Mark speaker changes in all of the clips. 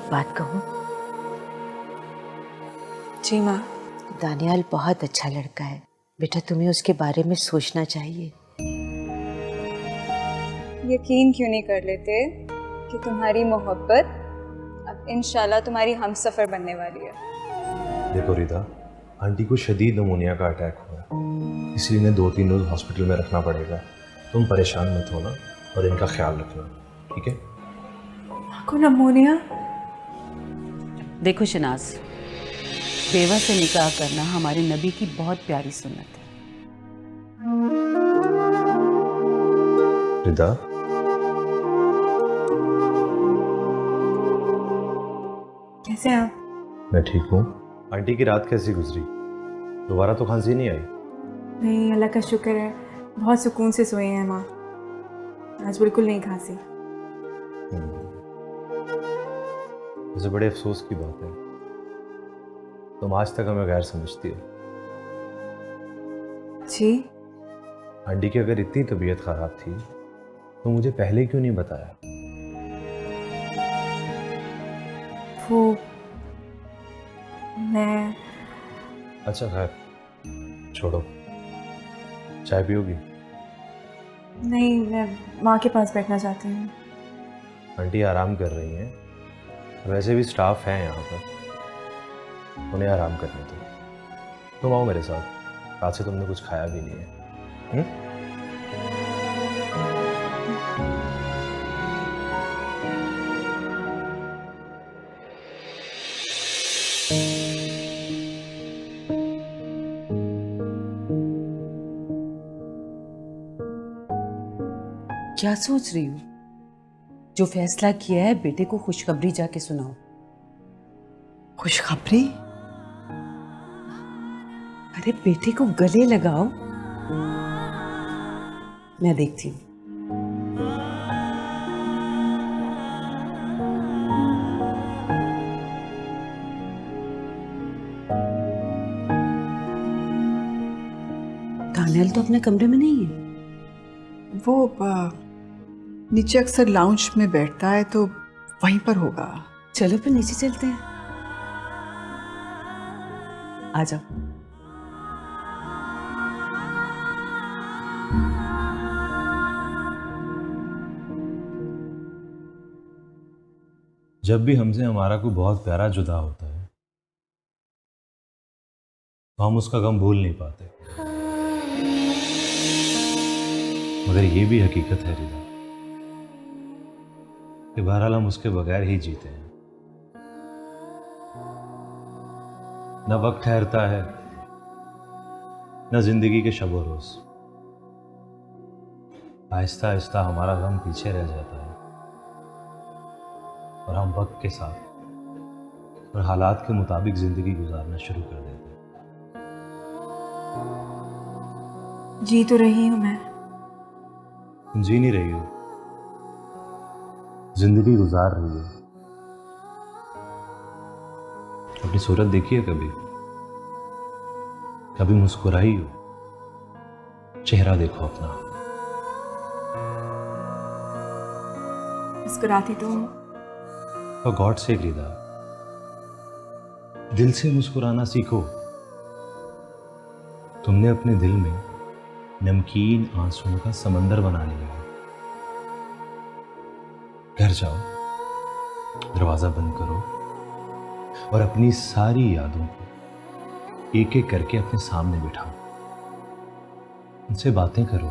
Speaker 1: एक बात कहूँ?
Speaker 2: जी माँ।
Speaker 1: दानियाल बहुत अच्छा लड़का है बेटा, तुम्हें उसके बारे में सोचना चाहिए।
Speaker 2: यकीन क्यों नहीं कर लेते कि तुम्हारी मोहब्बत अब इंशाल्लाह तुम्हारी हमसफर बनने वाली है।
Speaker 3: देखो रिदा, आंटी को शदीद नमूनिया का अटैक हुआ है, इसलिए इन्हें 2-3 रोज हॉस्पिटल में रखना पड़ेगा। तुम परेशान मत होना और इनका ख्याल रखना, ठीक है?
Speaker 2: को नमूनिया?
Speaker 4: देखो शनाज, बेवा से निकाह करना हमारे नबी की बहुत प्यारी सुन्नत है।
Speaker 3: रिदा,
Speaker 2: कैसे हैं आप?
Speaker 3: मैं ठीक हूँ। आंटी की रात कैसी गुजरी? दोबारा तो खांसी नहीं आई?
Speaker 2: नहीं, अल्लाह का शुक्र है, बहुत सुकून से सोए हैं माँ। आज बिल्कुल नहीं खांसी।
Speaker 3: वैसे बड़े अफसोस की बात है, तुम आज तक हमें गैर समझती हो।
Speaker 2: जी?
Speaker 3: आंटी की अगर इतनी तबीयत खराब थी तो मुझे पहले क्यों नहीं बताया?
Speaker 2: वो मैं
Speaker 3: अच्छा खैर छोड़ो, चाय पियोगी?
Speaker 2: नहीं, मैं माँ के पास बैठना चाहती हूँ।
Speaker 3: आंटी आराम कर रही हैं, वैसे भी स्टाफ है यहाँ पर, उन्हें आराम करने दो। तुम आओ मेरे साथ, रात से तुमने कुछ खाया भी नहीं है।
Speaker 4: क्या सोच रही हो? जो फैसला किया है बेटे को खुशखबरी जाके सुनाओ।
Speaker 1: खुशखबरी? अरे बेटे को गले लगाओ। मैं देखती हूँ। दानियाल तो अपने कमरे में नहीं है।
Speaker 5: वो नीचे अक्सर लाउंज में बैठता है, तो वहीं पर होगा।
Speaker 1: चलो फिर नीचे चलते हैं। आ जाओ।
Speaker 3: जब भी हमसे हमारा कोई बहुत प्यारा जुदा होता है तो हम उसका गम भूल नहीं पाते, मगर ये भी हकीकत है रिदा कि बहरहाल हम उसके बगैर ही जीते हैं। न वक्त ठहरता है, न जिंदगी के शब रोज। आहिस्ता आहिस्ता हमारा गम पीछे रह जाता है और हम वक्त के साथ और हालात के मुताबिक जिंदगी गुजारना शुरू कर देते हैं।
Speaker 2: जी तो रही हूँ मैं।
Speaker 3: तुम जी नहीं रही हो, जिंदगी गुजार रही हो। अपनी सूरत देखी है कभी? कभी मुस्कुराई हो? चेहरा देखो अपना।
Speaker 2: मुस्कुराती तो हूँ।
Speaker 3: और गॉड से रिदा, दिल से मुस्कुराना सीखो। तुमने अपने दिल में नमकीन आंसुओं का समंदर बना लिया है। घर जाओ, दरवाजा बंद करो और अपनी सारी यादों को एक एक करके अपने सामने बिठाओ। उनसे बातें करो,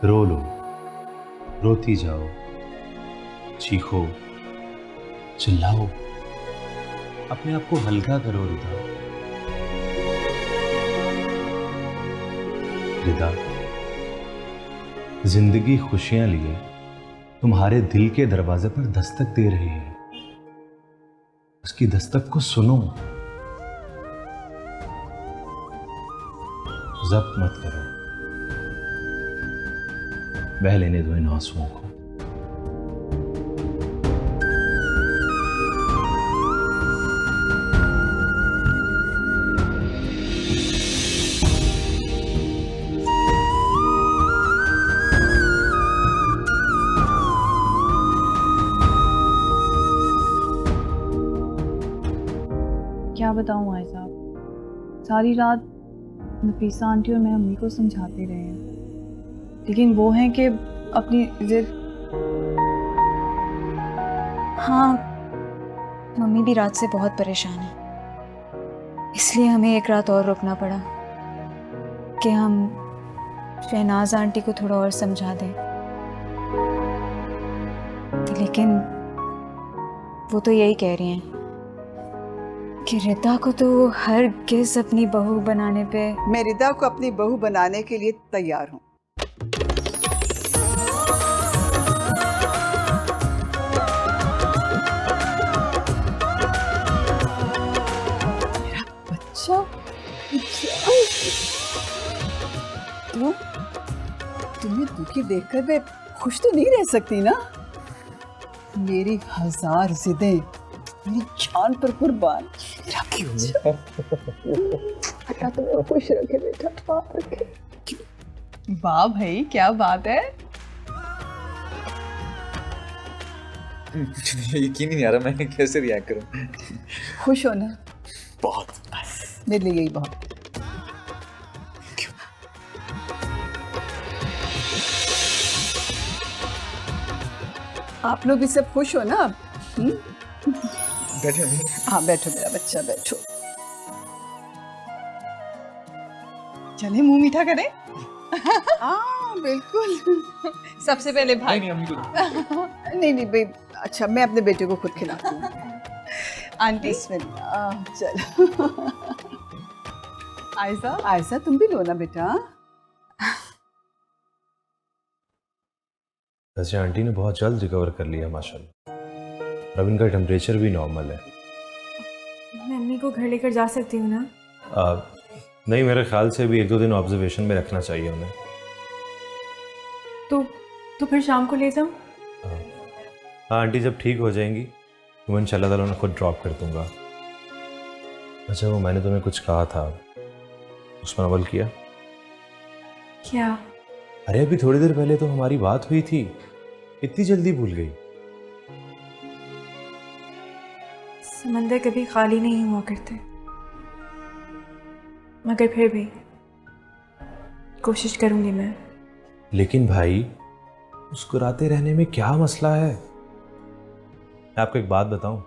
Speaker 3: रो लो, रोती जाओ, चीखो, चिल्लाओ, अपने आप को हल्का करो। रिदा, जिंदगी खुशियां लिए तुम्हारे दिल के दरवाजे पर दस्तक दे रही है। उसकी दस्तक को सुनो, जब्त मत करो। बह लेने दो इन आंसुओं को।
Speaker 6: क्या बताऊँ भाई साहब, सारी रात नफीसा आंटी और मैं अम्मी को समझाते रहे हैं, लेकिन वो हैं कि अपनी जिद।
Speaker 2: हाँ, मम्मी भी रात से बहुत परेशान है, इसलिए हमें एक रात और रुकना पड़ा कि हम शहनाज आंटी को थोड़ा और समझा दें। लेकिन वो तो यही कह रही हैं कि रिदा को तो हरगिज़ अपनी बहू बनाने पे।
Speaker 5: मैं रिदा को अपनी बहू बनाने के लिए तैयार हूँ। मेरा बच्चा तुम्हें दुखी देखकर मैं खुश तो नहीं रह सकती ना। मेरी 1000 जिदें मेरी जान पर कुर्बान। अल्लाह तुम्हें खुश रखे बेटा, पाप रखे।
Speaker 6: वाह भाई, क्या बात है।
Speaker 7: मुझे यकीन ही नहीं आ रहा मैं कैसे रिएक्ट करूं।
Speaker 5: खुश हो ना?
Speaker 7: बहुत।
Speaker 5: मेरे लिए यही बहुत। आप लोग भी सब खुश हो ना?
Speaker 7: बैठे नहीं।
Speaker 5: हाँ बैठो मेरा बच्चा, बैठो।
Speaker 6: चले मुंह मीठा करें।
Speaker 5: हाँ बिल्कुल।
Speaker 6: सबसे पहले भाई।
Speaker 7: नहीं, अम्मी को
Speaker 5: नहीं नहीं भाई, अच्छा मैं अपने बेटे को खुद खिलाती हूँ।
Speaker 6: आंटी।
Speaker 5: बिस्मिल्लाह, चलो।
Speaker 6: आयशा।
Speaker 5: आयशा तुम भी लो ना बेटा।
Speaker 3: वैसे आंटी ने बहुत जल्द रिकवर कर लिया माशाल्लाह, अब इनका टेम्परेचर भी नॉर्मल है।
Speaker 8: मैं अम्मी को घर लेकर जा सकती हूँ ना?
Speaker 3: नहीं, मेरे ख्याल से भी 1-2 दिन ऑब्जर्वेशन में रखना चाहिए उन्हें।
Speaker 8: तो फिर शाम को ले जाऊँ?
Speaker 3: हाँ आंटी, जब ठीक हो जाएंगी तो मैं इंशाल्लाह ताला उन्हें खुद ड्रॉप कर दूंगा। अच्छा, वो मैंने तुम्हें कुछ कहा था, उस पर अमल किया?
Speaker 8: क्या?
Speaker 3: अरे अभी थोड़ी देर पहले तो हमारी बात हुई थी, इतनी जल्दी भूल गई?
Speaker 8: समंदर कभी खाली नहीं हुआ करते, मगर फिर भी कोशिश करूंगी मैं।
Speaker 3: लेकिन भाई, मुस्कुराते रहने में क्या मसला है? मैं आपको एक बात बताऊं,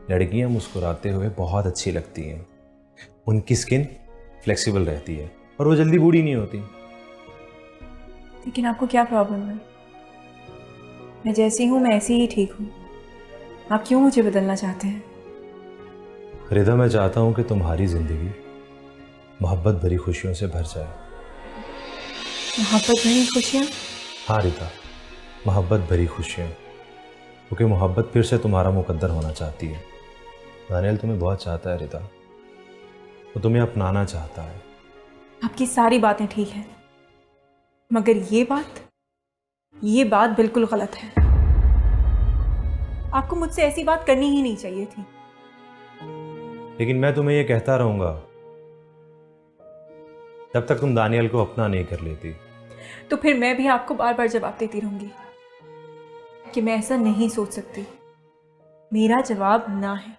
Speaker 3: लड़कियां मुस्कुराते हुए बहुत अच्छी लगती हैं। उनकी स्किन फ्लेक्सिबल रहती है और वो जल्दी बूढ़ी नहीं होती।
Speaker 8: लेकिन आपको क्या प्रॉब्लम है? मैं जैसी हूँ मैं ऐसी ही ठीक हूँ। आप क्यों मुझे बदलना चाहते हैं?
Speaker 3: रिदा, मैं चाहता हूँ कि तुम्हारी ज़िंदगी मोहब्बत भरी खुशियों से भर जाए।
Speaker 8: मोहब्बत भरी खुशियाँ?
Speaker 3: हाँ रिदा, मोहब्बत भरी खुशियाँ, क्योंकि मोहब्बत फिर से तुम्हारा मुकद्दर होना चाहती है। दानियल तुम्हें बहुत चाहता है रिदा, वो तुम्हें अपनाना चाहता है।
Speaker 8: आपकी सारी बातें ठीक हैं, मगर ये बात बिल्कुल गलत है। आपको मुझसे ऐसी बात करनी ही नहीं चाहिए थी।
Speaker 3: लेकिन मैं तुम्हें ये कहता रहूँगा जब तक तुम दानियल को अपना नहीं कर लेती।
Speaker 8: तो फिर मैं भी आपको बार बार जवाब देती रहूंगी कि मैं ऐसा नहीं सोच सकती। मेरा जवाब ना है।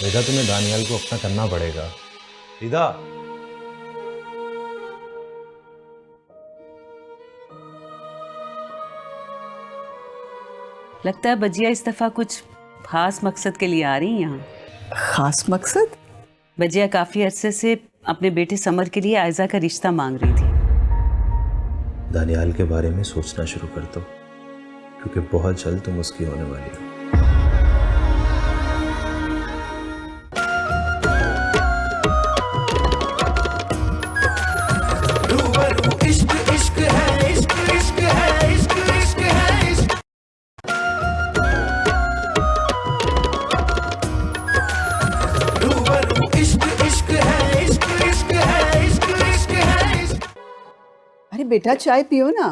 Speaker 3: रिदा, तुम्हें दानियल को अपना करना पड़ेगा। रिदा,
Speaker 4: लगता है बजिया इस दफ़ा कुछ खास मकसद के लिए आ रही हैं यहाँ।
Speaker 5: खास मकसद?
Speaker 4: बजिया काफ़ी अरसे से अपने बेटे समर के लिए आयजा का रिश्ता मांग रही थी।
Speaker 3: दानियाल के बारे में सोचना शुरू कर दो, क्योंकि बहुत जल्द तुम उसकी होने वाली हो।
Speaker 5: अरे बेटा चाय पियो ना।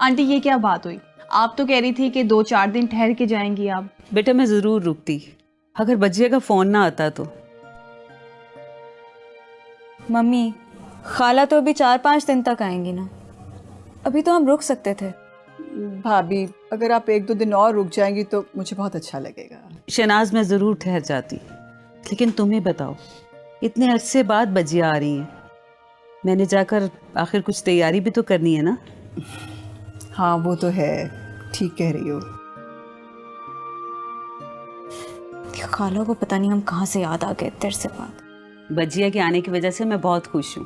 Speaker 6: आंटी ये क्या बात हुई? आप तो कह रही थी कि 2-4 दिन ठहर के जाएंगी आप।
Speaker 4: बेटा मैं ज़रूर रुकती अगर बजिया का फ़ोन ना आता तो।
Speaker 2: मम्मी, खाला तो अभी 4-5 दिन तक आएंगी ना, अभी तो हम रुक सकते थे।
Speaker 5: भाभी, अगर आप 1-2 दिन और रुक जाएंगी तो मुझे बहुत अच्छा लगेगा।
Speaker 4: शहनाज मैं ज़रूर ठहर जाती, लेकिन तुम्हें बताओ, इतने अरसे बाद बजिया आ रही हैं, मैंने जाकर आखिर कुछ तैयारी भी तो करनी है ना।
Speaker 5: हाँ वो तो है, ठीक कह रही हो।
Speaker 2: खाला को पता नहीं हम कहाँ से याद आ गए तेरे से बात।
Speaker 4: बजिया के आने की वजह से मैं बहुत खुश हूँ।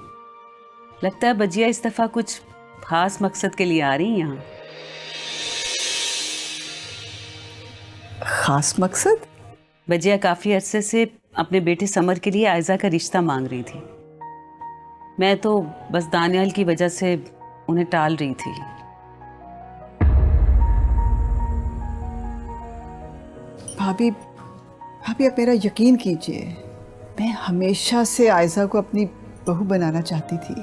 Speaker 4: लगता है बजिया इस दफ़ा कुछ खास मकसद के लिए आ रही हैं यहाँ।
Speaker 5: खास मकसद?
Speaker 4: बजिया काफ़ी अरसे से अपने बेटे समर के लिए आयजा का रिश्ता मांग रही थी। मैं तो बस दानियाल की वजह से उन्हें टाल रही थी।
Speaker 5: भाभी भाभी आप मेरा यकीन कीजिए, मैं हमेशा से आयजा को अपनी बहू बनाना चाहती थी।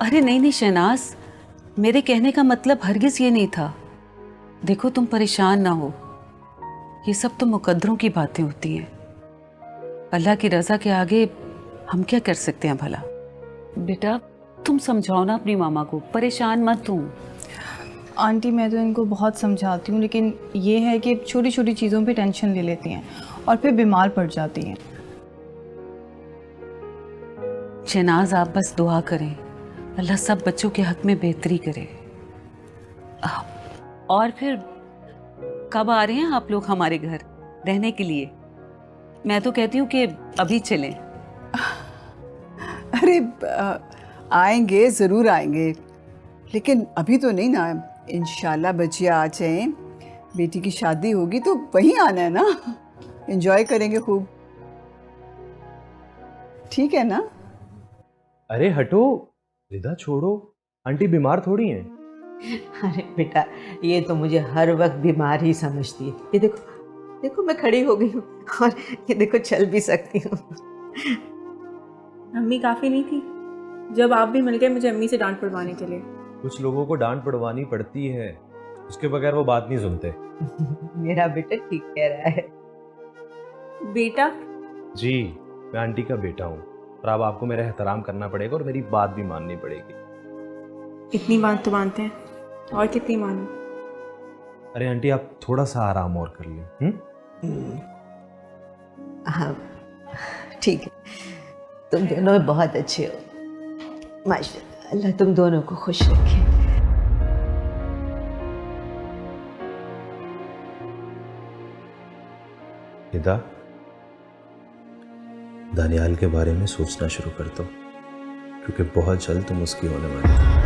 Speaker 4: अरे नहीं नहीं शहनाज, मेरे कहने का मतलब हरगिज़ ये नहीं था। देखो तुम परेशान ना हो, ये सब तो मुकद्दरों की बातें होती हैं। अल्लाह की रज़ा के आगे हम क्या कर सकते हैं भला। बेटा तुम समझाओ ना अपनी मामा को, परेशान मत हो।
Speaker 6: आंटी मैं तो इनको बहुत समझाती हूँ, लेकिन ये है कि छोटी छोटी चीज़ों पे टेंशन ले लेती हैं और फिर बीमार पड़ जाती हैं।
Speaker 4: शहनाज आप बस दुआ करें, अल्लाह सब बच्चों के हक में बेहतरी करे। और फिर कब आ रहे हैं आप लोग हमारे घर रहने के लिए? मैं तो कहती हूँ कि अभी चलें।
Speaker 5: अरे आएंगे, ज़रूर आएंगे, लेकिन अभी तो नहीं ना। इंशाल्लाह बच्चियाँ आ जाएं, बेटी की शादी होगी तो वहीं आना है ना, एंजॉय करेंगे खूब। ठीक है ना?
Speaker 3: अरे हटो, रिदा छोड़ो, आंटी बीमार थोड़ी हैं।
Speaker 1: अरे बेटा, ये तो मुझे हर वक्त बीमार ही समझती है। ये देखो देखो, मैं खड़ी हो गई हूँ और ये देखो चल भी सकती हूँ।
Speaker 8: अम्मी काफ़ी नहीं थी? जब आप भी मिल गए मुझे अम्मी से डांट पड़वाने के लिए।
Speaker 3: कुछ लोगों को डांट पड़वानी पड़ती है, उसके बगैर वो बात नहीं सुनते।
Speaker 1: मेरा बेटा ठीक कह रहा है।
Speaker 8: बेटा?
Speaker 3: जी, मैं आंटी का बेटा हूँ और अब आपको मेरा एहतराम करना पड़ेगा और मेरी बात भी माननी पड़ेगी।
Speaker 8: इतनी बात तो मानते हैं, और कितनी मानो?
Speaker 3: अरे आंटी आप थोड़ा सा आराम और कर लें।
Speaker 1: हाँ ठीक है, तुम दोनों बहुत अच्छे हो माशाल्लाह। अल्लाह तुम दोनों को खुश रखे।
Speaker 3: निदा, दानियाल के बारे में सोचना शुरू कर दो, क्योंकि बहुत जल्द तुम उसकी होने वाली हो।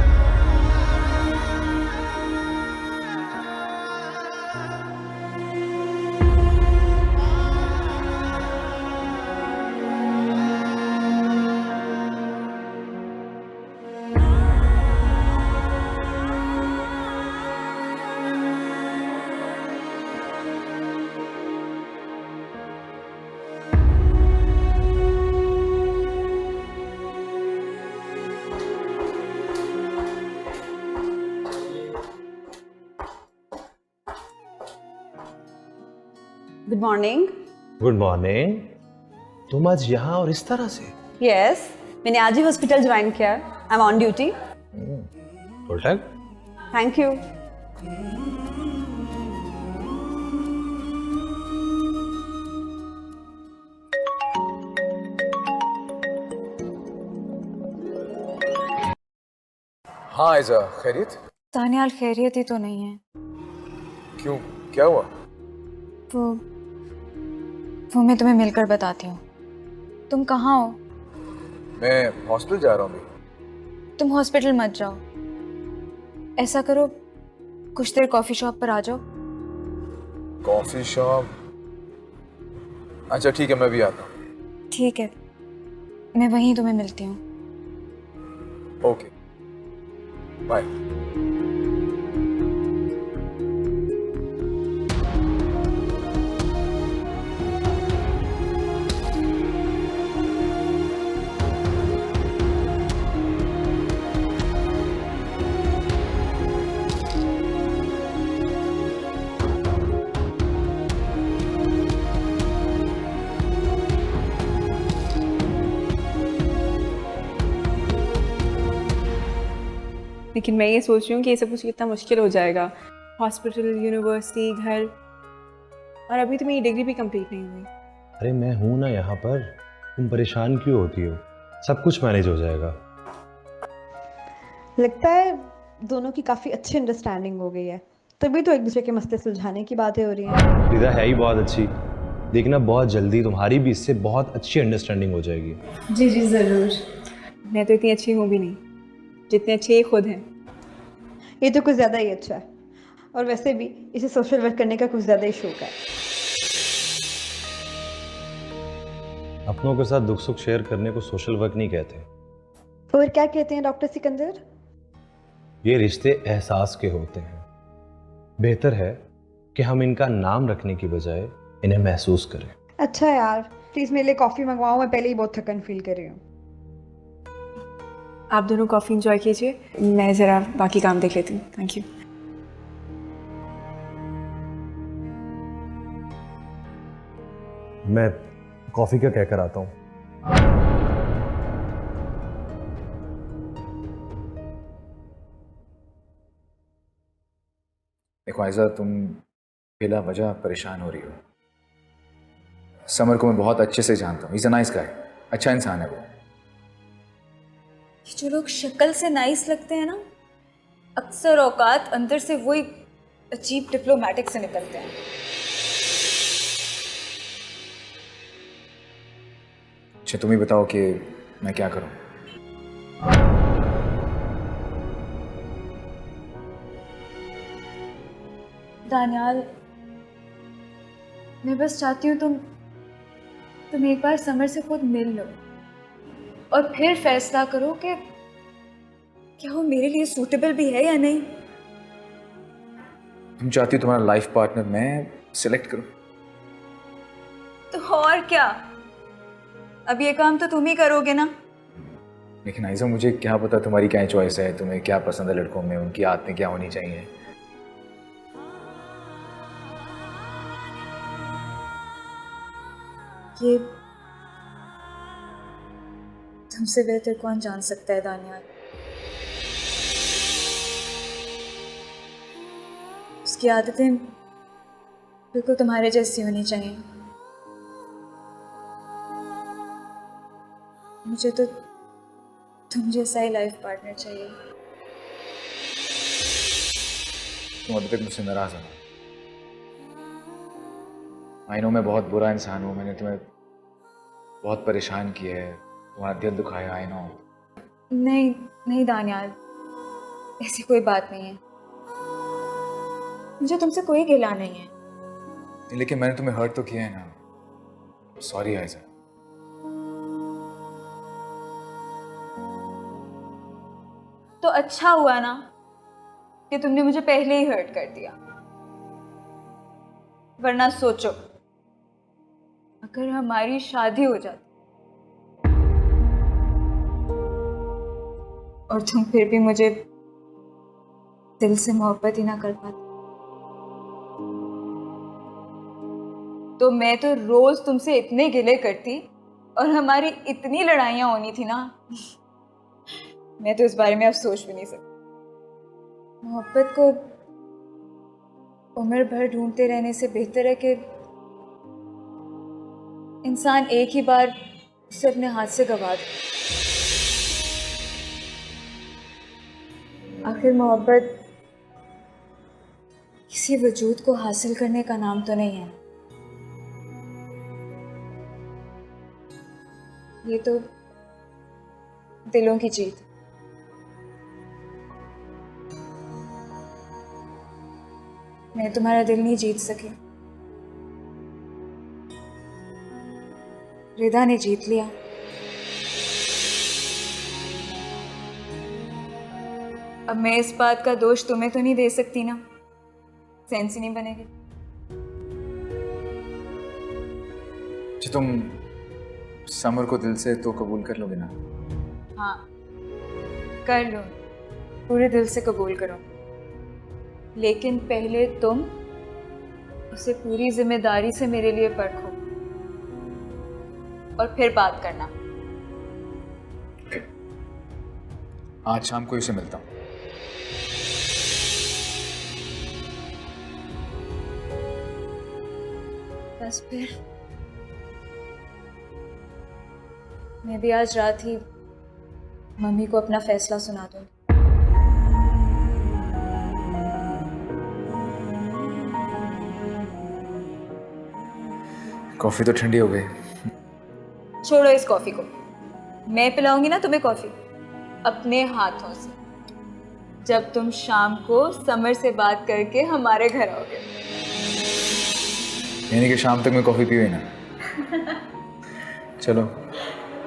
Speaker 9: Good morning.
Speaker 3: Good morning. तुम आज यहाँ और इस तरह से?
Speaker 9: यस, मैंने आज ही हॉस्पिटल ज्वाइन किया। I am on duty.
Speaker 3: Full time?
Speaker 9: Thank you.
Speaker 7: हाँ आयजा, खैरियत?
Speaker 2: दानियाल खैरियत ही तो नहीं है।
Speaker 7: क्यों, क्या हुआ?
Speaker 2: वो मैं तुम्हें मिलकर बताती हूँ। तुम कहाँ हो?
Speaker 7: मैं हॉस्पिटल जा रहा हूँ अभी।
Speaker 2: तुम हॉस्पिटल मत जाओ, ऐसा करो कुछ देर कॉफ़ी शॉप पर आ जाओ।
Speaker 7: Coffee shop? अच्छा ठीक है, मैं भी आता हूँ।
Speaker 2: ठीक है, मैं वहीं तुम्हें मिलती हूँ।
Speaker 7: Okay, bye.
Speaker 8: लेकिन मैं ये सोच रही हूँ कि ये सब कुछ कितना मुश्किल हो जाएगा। हॉस्पिटल, यूनिवर्सिटी, घर, और अभी तो मेरी डिग्री भी कंप्लीट नहीं हुई।
Speaker 3: अरे मैं हूं ना यहाँ पर, तुम परेशान क्यों होती हो? सब कुछ मैनेज हो जाएगा।
Speaker 9: लगता है दोनों की काफ़ी अच्छी अंडरस्टैंडिंग हो गई है, तभी तो एक दूसरे के मसले सुलझाने की बातें हो रही हैं।
Speaker 3: रिदा है ही बहुत अच्छी, देखना बहुत जल्दी तुम्हारी भी इससे बहुत अच्छी अंडरस्टैंडिंग हो जाएगी।
Speaker 8: जी जी ज़रूर। मैं तो इतनी अच्छी हूँ भी नहीं जितने अच्छे ये खुद हैं।
Speaker 9: ये तो कुछ ज़्यादा ही अच्छा है, और वैसे भी इसे सोशल वर्क करने का कुछ ज़्यादा ही शौक है।
Speaker 3: अपनों के साथ दुख सुख शेयर करने को सोशल वर्क नहीं कहते।
Speaker 9: और क्या कहते हैं डॉक्टर सिकंदर?
Speaker 3: ये रिश्ते एहसास के होते हैं। बेहतर है कि हम इनका नाम रखने की बजाय इन्हें महसूस करें।
Speaker 9: अच्छा यार, प्लीज़ मेरे लिए कॉफ़ी मंगवाओ, मैं पहले ही बहुत थकन फील कर रही हूँ।
Speaker 8: आप दोनों कॉफ़ी इंजॉय कीजिए, मैं ज़रा बाकी काम देख लेती हूँ। Thank you.
Speaker 3: मैं कॉफ़ी का कहकर आता हूँ।
Speaker 7: देखो आयजा, तुम बिला वजह परेशान हो रही हो। समर को मैं बहुत अच्छे से जानता हूँ। इज़ अ नाइस गाय, अच्छा इंसान है वो।
Speaker 2: जो लोग शक्ल से नाइस लगते हैं ना, अक्सर औकात अंदर से वही अजीब डिप्लोमेटिक से निकलते हैं।
Speaker 7: अच्छा तुम ही बताओ कि मैं क्या करूँ।
Speaker 2: दानियाल, मैं बस चाहती हूँ तुम एक बार समर से खुद मिल लो और फिर फैसला करो कि क्या वो मेरे लिए सूटेबल भी है या नहीं।
Speaker 7: तुम चाहती हो तुम्हारा लाइफ पार्टनर मैं सिलेक्ट करूँ?
Speaker 2: तो और क्या, अब ये काम तो तुम ही करोगे ना।
Speaker 7: लेकिन आयजा, मुझे क्या पता तुम्हारी क्या चॉइस है, तुम्हें क्या पसंद है लड़कों में, उनकी आदतें क्या होनी चाहिए।
Speaker 2: ये तुमसे बेहतर कौन जान सकता है दानियाल। उसकी आदतें बिल्कुल तुम्हारे जैसी होनी चाहिए। मुझे तो तुम जैसा ही लाइफ पार्टनर चाहिए।
Speaker 7: तुम अभी तक मुझसे नाराज हो। आई नो मैं बहुत बुरा इंसान हूँ, मैंने तुम्हें बहुत परेशान किया है, तुम्हारा दिल दुखाया। I know.
Speaker 2: नहीं नहीं दानियाल, ऐसी कोई बात नहीं है। मुझे तुमसे कोई गिला नहीं है।
Speaker 7: लेकिन मैंने तुम्हें हर्ट तो किया है ना। सॉरी आयजा।
Speaker 2: तो अच्छा हुआ ना कि तुमने मुझे पहले ही हर्ट कर दिया, वरना सोचो अगर हमारी शादी हो जाती और तुम फिर भी मुझे दिल से मोहब्बत ही ना कर पाते, तो मैं तो रोज तुमसे इतने गिले करती और हमारी इतनी लड़ाइयाँ होनी थी ना, मैं तो इस बारे में अब सोच भी नहीं सकती। मोहब्बत को उम्र भर ढूंढते रहने से बेहतर है कि इंसान एक ही बार उसे अपने हाथ से गवा दे। आखिर मोहब्बत किसी वजूद को हासिल करने का नाम तो नहीं है, ये तो दिलों की जीत। मैं तुम्हारा दिल नहीं जीत सकी, रिदा ने जीत लिया। अब मैं इस बात का दोष तुम्हें तो नहीं दे सकती ना, सेंस ही नहीं बनेगी।
Speaker 7: अच्छा तुम समर को दिल से तो कबूल कर लोगे ना?
Speaker 2: हाँ कर लो, पूरे दिल से कबूल करो, लेकिन पहले तुम उसे पूरी जिम्मेदारी से मेरे लिए परखो और फिर बात करना।
Speaker 7: आज शाम को इसे मिलता हूँ।
Speaker 2: बस फिर मैं भी आज रात ही मम्मी को अपना फैसला सुना दूँ।
Speaker 7: कॉफ़ी तो ठंडी हो गई।
Speaker 2: छोड़ो इस कॉफ़ी को, मैं पिलाऊंगी ना तुम्हें कॉफ़ी अपने हाथों से, जब तुम शाम को समर से बात करके हमारे घर आओगे।
Speaker 7: यानी कि शाम तक मैं कॉफ़ी पी हुई ना। चलो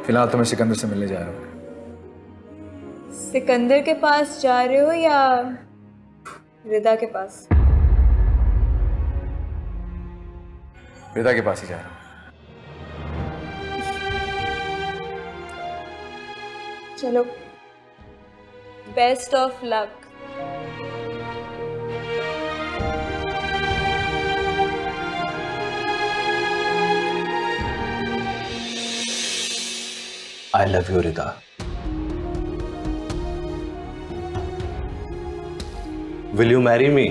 Speaker 7: फिलहाल तो मैं सिकंदर से मिलने जा रहा हूँ।
Speaker 2: सिकंदर के पास जा रहे हो या रिदा के पास?
Speaker 7: रिदा के पास ही जा रहा हूँ।
Speaker 2: चलो, best of luck.
Speaker 3: I love you, Rita. Will you marry me?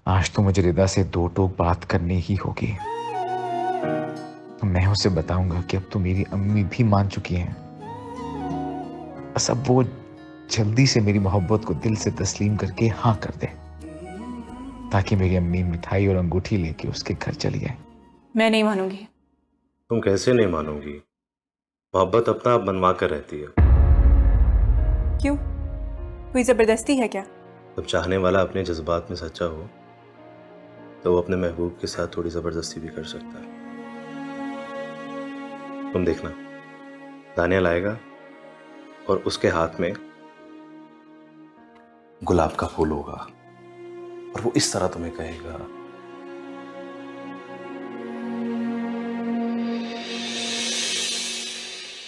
Speaker 7: आज तो मुझे रिदा से दो टोक बात करनी ही होगी। मैं उसे बताऊंगा कि अब तो मेरी अम्मी भी मान चुकी हैं। बस अब वो जल्दी से मेरी मोहब्बत को दिल से तस्लीम करके हाँ कर दे, ताकि मेरी अम्मी मिठाई और अंगूठी लेके उसके घर चली जाए।
Speaker 8: मैं नहीं मानूंगी।
Speaker 3: तुम कैसे नहीं मानोगी? मोहब्बत अपना आप बनवा कर रहती है।
Speaker 8: क्यों, कोई जबरदस्ती है क्या?
Speaker 3: जब चाहने वाला अपने जज्बात में सच्चा हो तो वो अपने महबूब के साथ थोड़ी जबरदस्ती भी कर सकता है। तुम देखना, दानियल आएगा और उसके हाथ में गुलाब का फूल होगा और वो इस तरह तुम्हें कहेगा,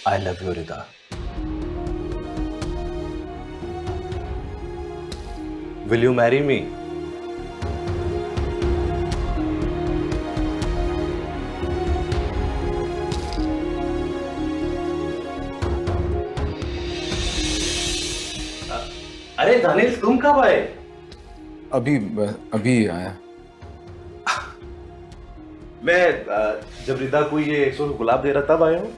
Speaker 3: I love you, Rida. Will you marry me? अरे दानिश, तुम कब आए?
Speaker 7: अभी आया।
Speaker 3: मैं जब रिदा को ये 100 गुलाब दे रहा तब आया हूँ।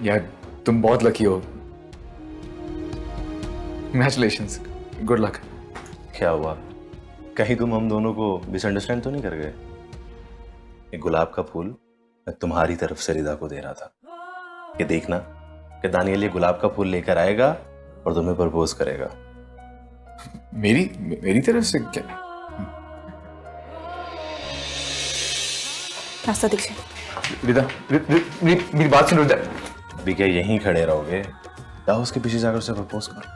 Speaker 7: यार तुम बहुत लकी हो। Congratulations, good luck.
Speaker 3: क्या हुआ, कहीं तुम हम दोनों को मिसअंडरस्टैंड तो नहीं कर गए? एक गुलाब का फूल मैं तुम्हारी तरफ से रिदा को दे रहा था कि देखना कि दानियल ये गुलाब का फूल लेकर आएगा और तुम्हें प्रपोज करेगा।
Speaker 7: मेरी तरफ से क्या?
Speaker 8: रास्ता दीजिए।
Speaker 7: रिदा, मेरी बात सुनो। रिदा,
Speaker 3: अभी क्या यहीं खड़े रहोगे? जाओ उसके पीछे जाकर उसे प्रपोज करो।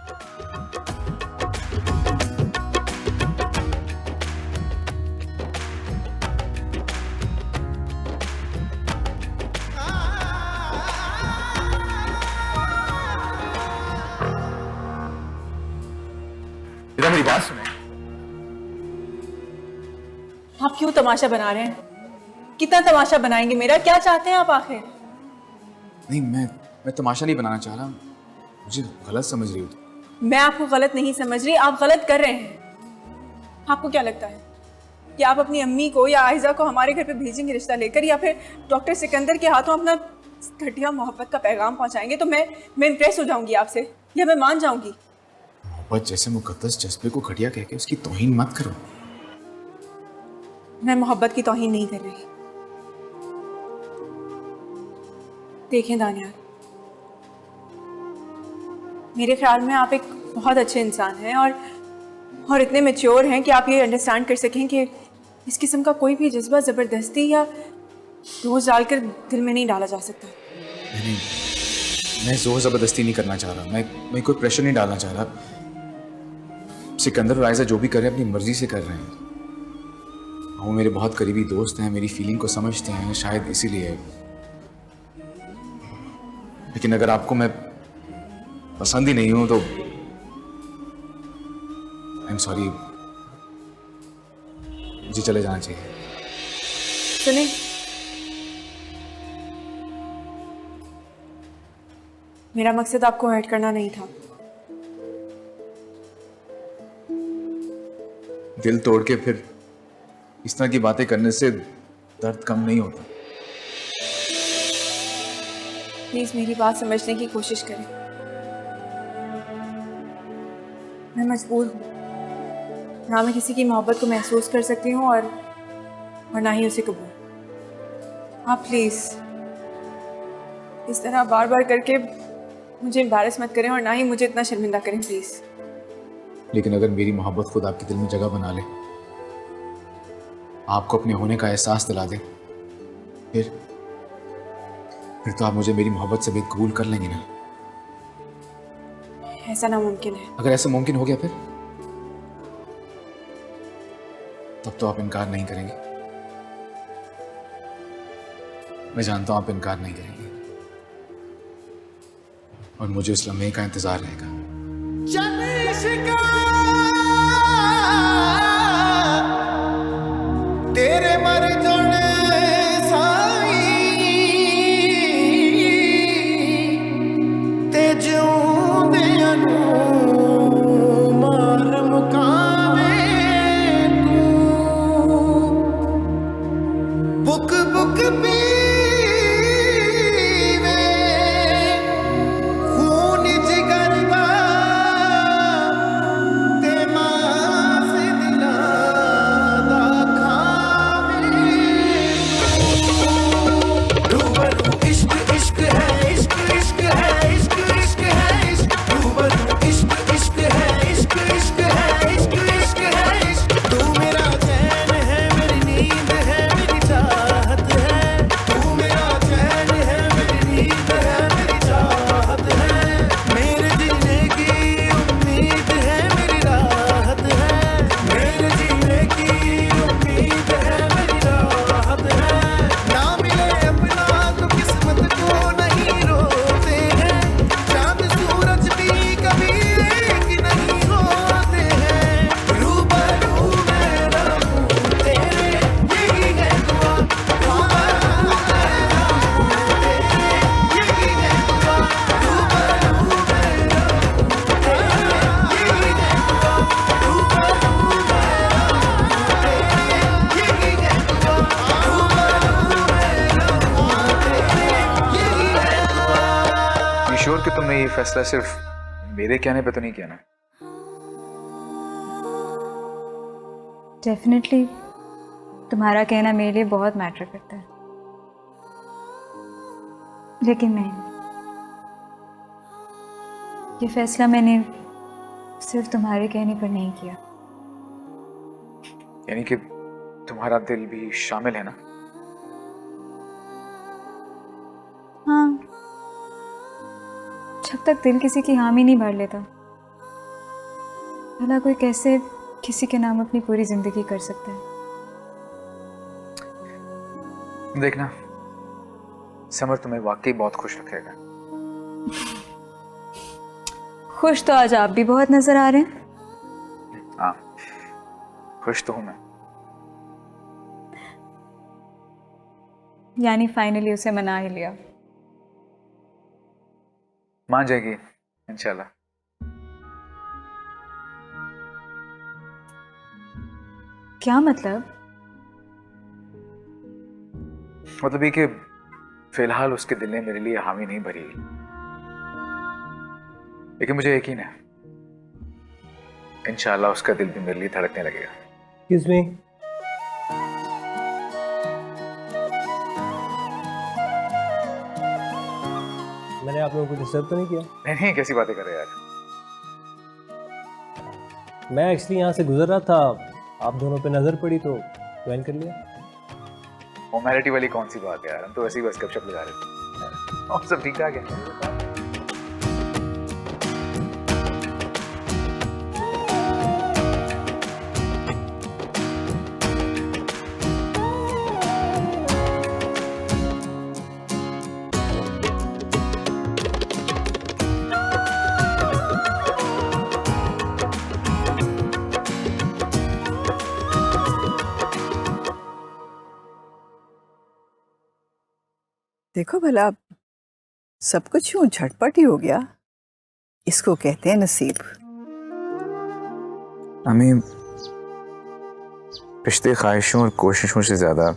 Speaker 7: रिदा, मेरी बात सुनो।
Speaker 8: आप क्यों तमाशा बना रहे हैं? कितना तमाशा बनाएंगे मेरा? क्या चाहते हैं आप आखिर?
Speaker 7: नहीं, मैं तमाशा नहीं बनाना चाह रहा। मुझे गलत समझ रही हो।
Speaker 8: मैं आपको गलत नहीं समझ रही, आप गलत कर रहे हैं। आपको क्या लगता है कि आप अपनी अम्मी को या आयजा को हमारे घर पे भेजेंगे रिश्ता लेकर, या फिर डॉक्टर सिकंदर के हाथों अपना घटिया मोहब्बत का पैगाम पहुंचाएंगे तो मैं इम्प्रेस हो जाऊंगी आपसे, या मैं मान जाऊंगी?
Speaker 7: मोहब्बत जैसे मुकद्दस जज्बे को घटिया कह के उसकी तौहीन मत करो।
Speaker 8: मैं मोहब्बत की तौहीन नहीं कर रही। देखें दानियाल, मेरे ख्याल में आप एक बहुत अच्छे इंसान हैं और इतने मैच्योर हैं कि आप ये अंडरस्टैंड कर सकें कि इस किस्म का कोई भी जज्बा ज़बरदस्ती या रोज़ डालकर दिल में नहीं डाला जा सकता।
Speaker 7: नहीं, मैं जोर ज़बरदस्ती नहीं करना चाह रहा। मैं कोई प्रेशर नहीं डालना चाह रहा।
Speaker 10: सिकंदर और आयजा जो भी कर रहे हैं अपनी मर्जी से कर रहे हैं। वो मेरे बहुत करीबी दोस्त हैं, मेरी फीलिंग को समझते हैं, शायद इसीलिए। लेकिन अगर आपको मैं पसंद ही नहीं हूं तो आई एम सॉरी, मुझे चले जाना चाहिए।
Speaker 8: सुने, मेरा मकसद आपको हर्ट करना नहीं था।
Speaker 10: दिल तोड़ के फिर इस तरह की बातें करने से दर्द कम नहीं होता।
Speaker 8: प्लीज मेरी बात समझने की कोशिश करें। मैं मजबूर हूँ, ना मैं किसी की मोहब्बत को महसूस कर सकती हूँ और ना ही उसे कबूल। आप प्लीज इस तरह बार बार करके मुझे एम्बैरस मत करें और ना ही मुझे इतना शर्मिंदा करें प्लीज।
Speaker 10: लेकिन अगर मेरी मोहब्बत खुद आपके दिल में जगह बना ले, आपको अपने होने का एहसास दिला दे, फिर तो आप मुझे मेरी मोहब्बत से बेकबूल कर लेंगे ना?
Speaker 8: ऐसा नामुमकिन है।
Speaker 10: अगर ऐसा मुमकिन हो गया फिर तब तो आप इनकार नहीं करेंगे। मैं जानता हूं आप इनकार नहीं करेंगे और मुझे उस लम्हे का इंतजार रहेगा।
Speaker 11: तेरे मर जोड़े साई ते जिउंदियां नूं मार मुकावे तू। बुक बुक पीवे खून जिगर दा ते मास दिलां दा खावे। रूबरू इश्क इश्क है, इश्क इश्क है, इश्क इश्क है, इश्क रूबरू इश्क इश्क है, इश्क इश्क है, इश्क इश्क है, इश्क। तू मेरा चैन है, मेरी नींद है, मेरी चाहत है। तू मेरा चैन है, मेरी नींद है, मेरी चाहत है। मेरे जीने की उम्मीद है, मेरी राहत है। मेरे जीने की उम्मीद है, मेरी राहत है। ना मिले अपना तो किस्मत को नहीं रोते हैं। चांद सूरज भी कभी एक नहीं होते हैं। रूबरू मैं रहूं तेरे, यही है दुआ। रूबरू मैं रहूं तेरे, यही है दुआ। रूबरू मैं रहूं तेरे, यही है दुआ। रूबरू मैं रहूं तेरे, यही है दुआ। रूबरू मैं रहूं तेरे, यही है दुआ।
Speaker 10: You sure कि तुमने ये फैसला सिर्फ मेरे कहने पे तो नहीं किया ना?
Speaker 2: डेफिनेटली तुम्हारा कहना मेरे लिए बहुत मैटर करता है, लेकिन नहीं, ये फैसला मैंने सिर्फ तुम्हारे कहने पर नहीं किया।
Speaker 10: यानी कि तुम्हारा दिल भी शामिल है ना?
Speaker 2: हाँ, जब तक दिल किसी की हामी नहीं भर लेता, भला कोई कैसे किसी के नाम अपनी पूरी जिंदगी कर सकता है।
Speaker 10: देखना, समर तुम्हें वाकई बहुत खुश रखेगा।
Speaker 2: खुश तो आज आप भी बहुत नजर आ रहे हैं।
Speaker 10: हाँ, खुश तो हूं मैं।
Speaker 2: यानी फाइनली उसे मना ही लिया।
Speaker 10: मान जाएगी इंशाल्लाह।
Speaker 2: क्या मतलब?
Speaker 10: मतलब ये कि फिलहाल उसके दिल ने मेरे लिए हामी नहीं भरी, लेकिन मुझे यकीन है इंशाल्लाह उसका दिल भी मेरे लिए धड़कने लगेगा।
Speaker 3: Excuse me. मैंने आप लोगों को डिस्टर्ब तो नहीं किया?
Speaker 10: नहीं, कैसी बातें कर रहे हैं यार।
Speaker 3: मैं एक्चुअली यहाँ से गुजर रहा था, आप दोनों पे नज़र पड़ी तो ज्वाइन कर लिया।
Speaker 10: फॉर्मेलिटी वाली कौन सी बात है यार, हम तो वैसे ही बस गपशप लगा रहे थे। और सब ठीक ठाक है।
Speaker 5: देखो भला, सब कुछ यूं झटपट ही हो गया। इसको कहते हैं नसीब।
Speaker 10: हमें रिश्ते ख्वाहिशों और कोशिशों से ज़्यादा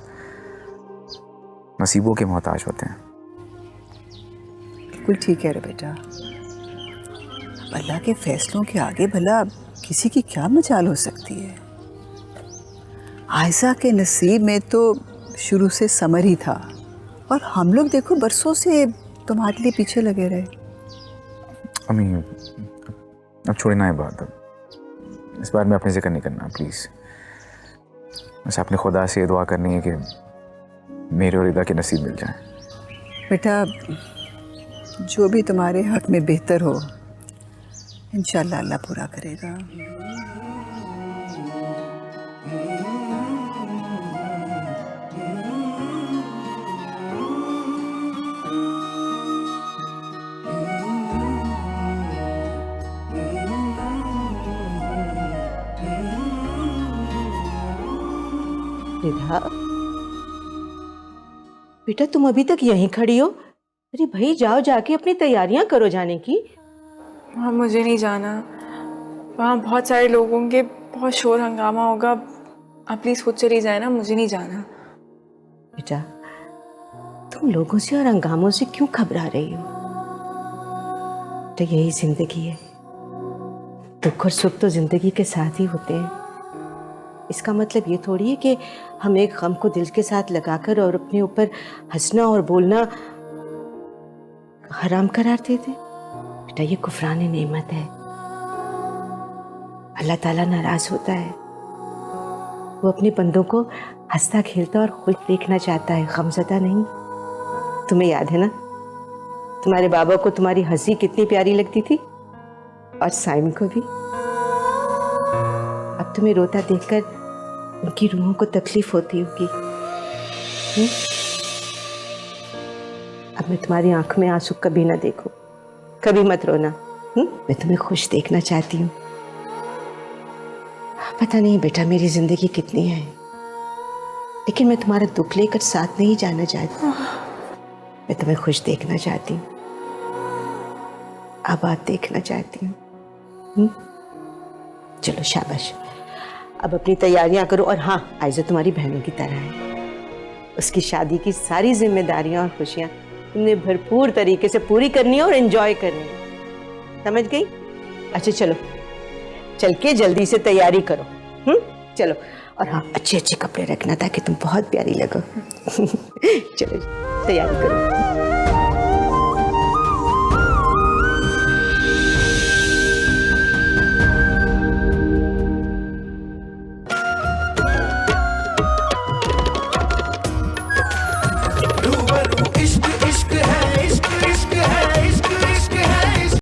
Speaker 10: नसीबों के मोहताज होते हैं।
Speaker 5: बिल्कुल ठीक है रे बेटा। अल्लाह के फैसलों के आगे भला किसी की क्या मजाल हो सकती है। आयशा के नसीब में तो शुरू से समर ही था, और हम लोग देखो बरसों से तुम्हारे लिए पीछे लगे रहे।
Speaker 10: अम्मी, अब छोड़ी ना ये बात। अब इस बार में अपनी जिक्र नहीं करना प्लीज़। बस अपने खुदा से ये दुआ करनी है कि मेरे और ईदा के नसीब मिल जाए।
Speaker 5: बेटा, जो भी तुम्हारे हक में बेहतर हो इंशाल्लाह अल्लाह पूरा करेगा।
Speaker 1: रिधा, बेटा तुम अभी तक यहीं खड़ी हो? अरे भाई जाओ, जाके अपनी तैयारियां करो जाने की।
Speaker 8: वहाँ मुझे नहीं जाना, वहाँ बहुत सारे लोग होंगे, बहुत शोर हंगामा होगा। आप प्लीज़ खुद चली जाए ना, मुझे नहीं जाना।
Speaker 1: बेटा तुम लोगों से और हंगामों से क्यों घबरा रही हो? तो यही जिंदगी है, दुख और सुख तो जिंदगी के साथ ही होते हैं। इसका मतलब ये थोड़ी है कि हम एक गम को दिल के साथ लगाकर और अपने ऊपर हंसना और बोलना हराम करार देते। बेटा ये कुफरान नेमत है, अल्लाह ताला नाराज होता है। वो अपने बंदों को हंसता खेलता और खुश देखना चाहता है, गमज़दा नहीं। तुम्हें याद है ना तुम्हारे बाबा को तुम्हारी हंसी कितनी प्यारी लगती थी, और साइम को भी। अब तुम्हें रोता देखकर उनकी रूहों को तकलीफ होती होगी। अब मैं तुम्हारी आंख में आंसू कभी ना देखूं, कभी मत रोना। मैं तुम्हें खुश देखना चाहती हूँ। पता नहीं बेटा मेरी जिंदगी कितनी है, लेकिन मैं तुम्हारा दुख लेकर साथ नहीं जाना चाहती। मैं तुम्हें खुश देखना चाहती हूँ, आबाद देखना चाहती हूँ। चलो शाबाश, अब अपनी तैयारियां करो। और हाँ, आयशा तुम्हारी बहनों की तरह है, उसकी शादी की सारी जिम्मेदारियां और खुशियां तुमने भरपूर तरीके से पूरी करनी है और एंजॉय करनी है, समझ गई? अच्छा चलो, चल के जल्दी से तैयारी करो। चलो, और हाँ अच्छे अच्छे कपड़े रखना ताकि तुम बहुत प्यारी लगो। चलो तैयारी करो।